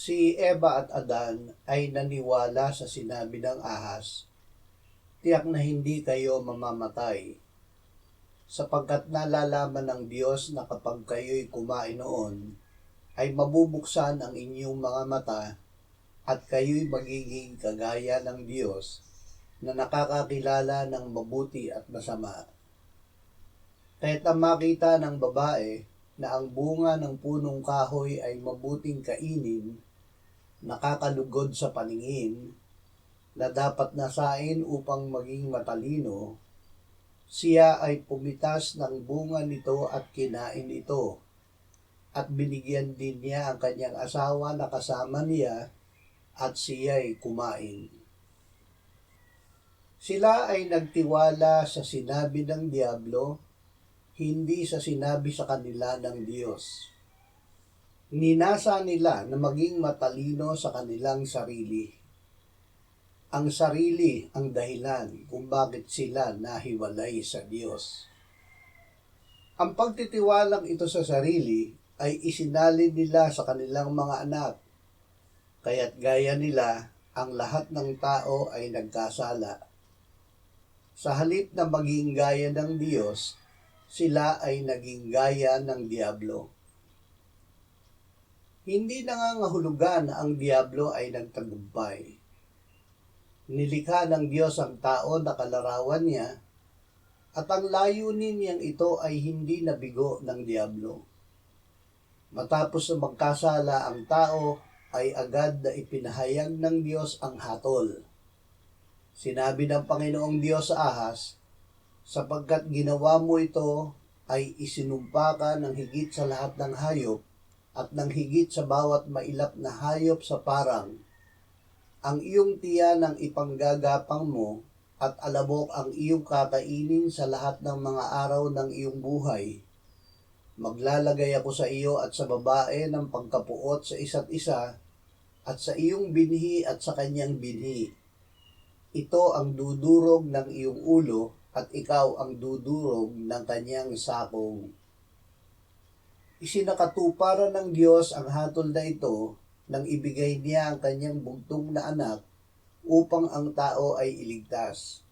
Si Eva at Adan ay naniwala sa sinabi ng ahas, "Tiyak na hindi kayo mamamatay, sapagkat nalalaman ng Diyos na kapag kayo'y kumain noon, ay mabubuksan ang inyong mga mata at kayo'y magiging kagaya ng Diyos na nakakakilala ng mabuti at masama." Kahit na makita ng babae na ang bunga ng punong kahoy ay mabuting kainin, nakakalugod sa paningin, na dapat nasain upang maging matalino, siya ay pumitas ng bunga nito at kinain ito, at binigyan din niya ang kanyang asawa na kasama niya, at siya'y kumain. Sila ay nagtiwala sa sinabi ng Diablo, hindi sa sinabi sa kanila ng Diyos. Ninasa nila na maging matalino sa kanilang sarili. Ang sarili ang dahilan kung bakit sila nahiwalay sa Diyos. Ang pagtitiwalang ito sa sarili ay isinalin nila sa kanilang mga anak, kaya't gaya nila, ang lahat ng tao ay nagkasala. Sa halip na maging gaya ng Diyos, sila ay naging gaya ng Diablo. Hindi nangangahulugan na ang Diablo ay nagtagumpay. Nilikha ng Diyos ang tao na kalarawan niya, at ang layunin niyang ito ay hindi nabigo ng Diablo. Matapos na magkasala ang tao, ay agad na ipinahayag ng Diyos ang hatol. Sinabi ng Panginoong Diyos sa ahas, "Sapagkat ginawa mo ito, ay isinumpa ka ng higit sa lahat ng hayop at ng higit sa bawat mailap na hayop sa parang. Ang iyong tiyan ang ipanggagapang mo at alabok ang iyong kakainin sa lahat ng mga araw ng iyong buhay. Maglalagay ako sa iyo at sa babae ng pagkapuot sa isa't isa at sa iyong binhi at sa kanyang binhi. Ito ang dudurog ng iyong ulo at ikaw ang dudurog ng kanyang sakong." Isinakatuparan ng Diyos ang hatol na ito nang ibigay niya ang kanyang bugtong na anak upang ang tao ay iligtas.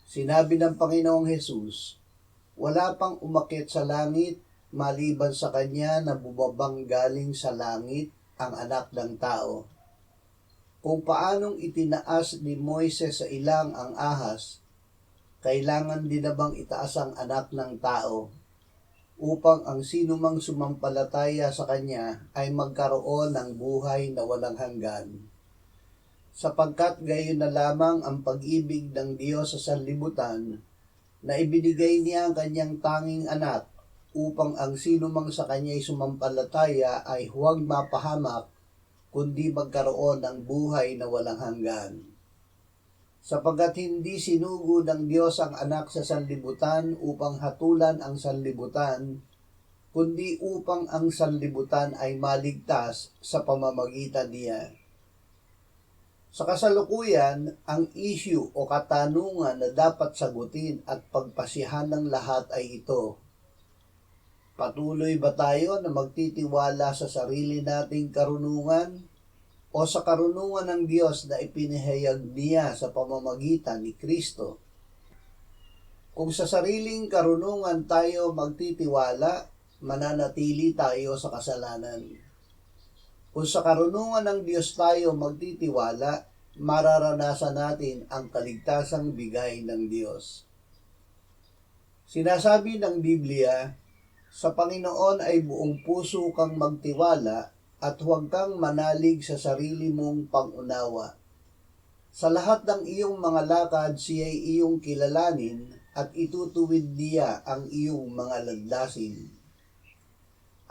Sinabi ng Panginoong Hesus, "Wala pang umakyat sa langit maliban sa kanya na bumabang galing sa langit, ang anak ng tao." Kung paanong itinaas ni Moises sa ilang ang ahas, kailangan din na bang itaas ang anak ng tao upang ang sinumang sumampalataya sa kanya ay magkaroon ng buhay na walang hanggan. Sapagkat gayon na lamang ang pag-ibig ng Diyos sa sanlibutan, na ibinigay niya ang kanyang tanging anak upang ang sinumang sa kanya'y sumampalataya ay huwag mapahamak, kundi magkaroon ng buhay na walang hanggan. Sapagkat hindi sinugo ng Diyos ang anak sa sanlibutan upang hatulan ang sanlibutan, kundi upang ang sanlibutan ay maligtas sa pamamagitan niya. Sa kasalukuyan, ang issue o katanungan na dapat sagutin at pagpasihan ng lahat ay ito: patuloy ba tayo na magtitiwala sa sarili nating karunungan o sa karunungan ng Diyos na ipinahayag niya sa pamamagitan ni Kristo? Kung sa sariling karunungan tayo magtitiwala, mananatili tayo sa kasalanan. Kung sa karunungan ng Diyos tayo magtitiwala, mararanasan natin ang kaligtasang bigay ng Diyos. Sinasabi ng Biblia, sa Panginoon ay buong puso kang magtiwala at huwag kang manalig sa sarili mong pangunawa. Sa lahat ng iyong mga lakad, siya'y iyong kilalanin at itutuwid niya ang iyong mga landasin.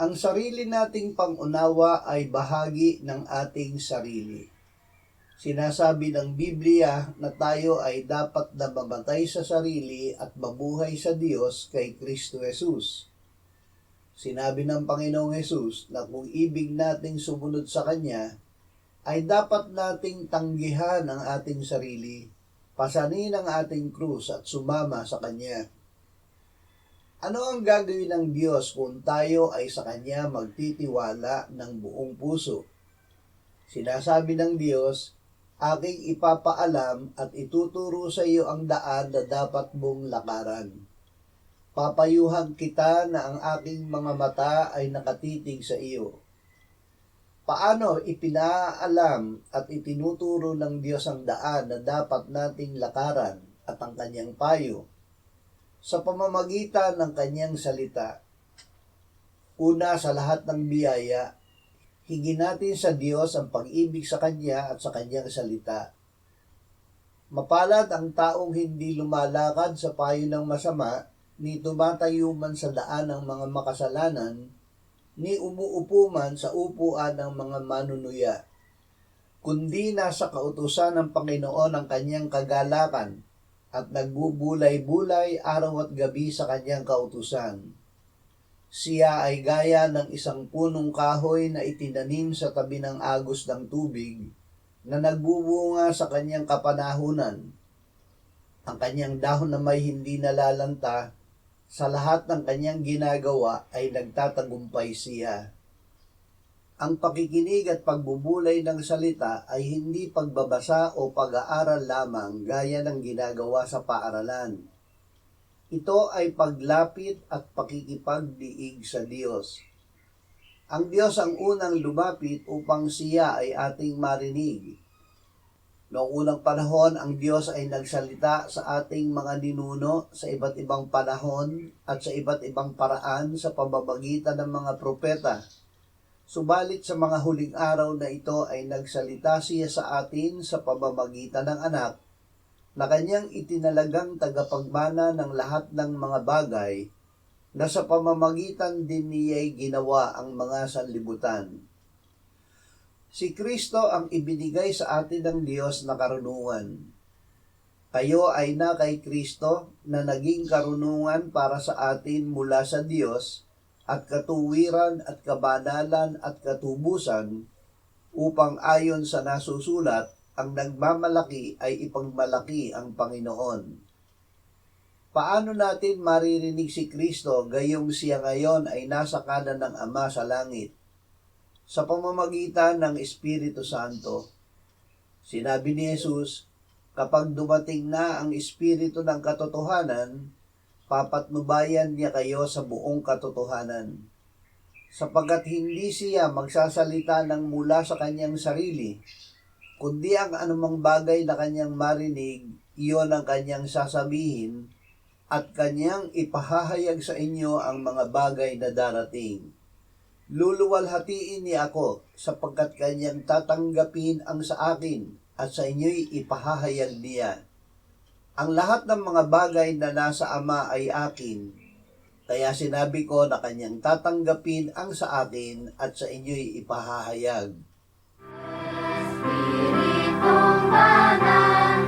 Ang sarili nating pangunawa ay bahagi ng ating sarili. Sinasabi ng Biblia na tayo ay dapat na mamatay sa sarili at mabuhay sa Diyos kay Kristo Jesus. Sinabi ng Panginoong Hesus na kung ibig nating sumunod sa Kanya, ay dapat nating tanggihan ang ating sarili, pasanin ang ating krus at sumama sa Kanya. Ano ang gagawin ng Diyos kung tayo ay sa Kanya magtitiwala ng buong puso? Sinasabi ng Diyos, aking ipapaalam at ituturo sa iyo ang daan na dapat mong lakaran. Papayuhan kita na ang aking mga mata ay nakatitig sa iyo. Paano ipinaalam at itinuturo ng Diyos ang daan na dapat nating lakaran at ang kanyang payo? Sa pamamagitan ng kanyang salita. Una sa lahat ng biyaya, hingin natin sa Diyos ang pag-ibig sa Kanya at sa Kanyang salita. Mapalad ang taong hindi lumalakad sa payo ng masama, ni tumatayo man sa daan ng mga makasalanan, ni umuupo man sa upuan ng mga manunuya, kundi nasa kautusan ng Panginoon ang Kanyang kagalakan at nagbubulay-bulay araw at gabi sa Kanyang kautusan. Siya ay gaya ng isang punong kahoy na itinanim sa tabi ng agos ng tubig na nagbubunga sa kanyang kapanahunan. Ang kanyang dahon na may hindi nalalanta, sa lahat ng kanyang ginagawa ay nagtatagumpay siya. Ang pakikinig at pagbubulay ng salita ay hindi pagbabasa o pag-aaral lamang gaya ng ginagawa sa paaralan. Ito ay paglapit at pakikipagdiig sa Diyos. Ang Diyos ang unang lumapit upang siya ay ating marinig. Noong unang panahon, ang Diyos ay nagsalita sa ating mga ninuno sa iba't ibang panahon at sa iba't ibang paraan sa pamamagitan ng mga propeta. Subalit sa mga huling araw na ito ay nagsalita siya sa atin sa pamamagitan ng anak na kanyang itinalagang tagapagmana ng lahat ng mga bagay na sa pamamagitan din niya'y ginawa ang mga sanlibutan. Si Kristo ang ibinigay sa atin ng Diyos na karunungan. Kayo ay na kay Kristo na naging karunungan para sa atin mula sa Diyos at katuwiran at kabanalan at katubusan upang ayon sa nasusulat, ang nagmamalaki ay ipagmalaki ang Panginoon. Paano natin maririnig si Kristo gayong siya ngayon ay nasa kanan ng Ama sa langit? Sa pamamagitan ng Espiritu Santo. Sinabi ni Jesus, kapag dumating na ang Espiritu ng katotohanan, papatnubayan niya kayo sa buong katotohanan. Sapagkat hindi siya magsasalita ng mula sa kanyang sarili, kundi ang anumang bagay na kanyang marinig, iyon ang kanyang sasabihin, at kanyang ipahahayag sa inyo ang mga bagay na darating. Luluwalhatiin niya ako, sapagkat kanyang tatanggapin ang sa akin, at sa inyo'y ipahahayag niya. Ang lahat ng mga bagay na nasa Ama ay akin, kaya sinabi ko na kanyang tatanggapin ang sa akin, at sa inyo'y ipahahayag. Spiritong banal,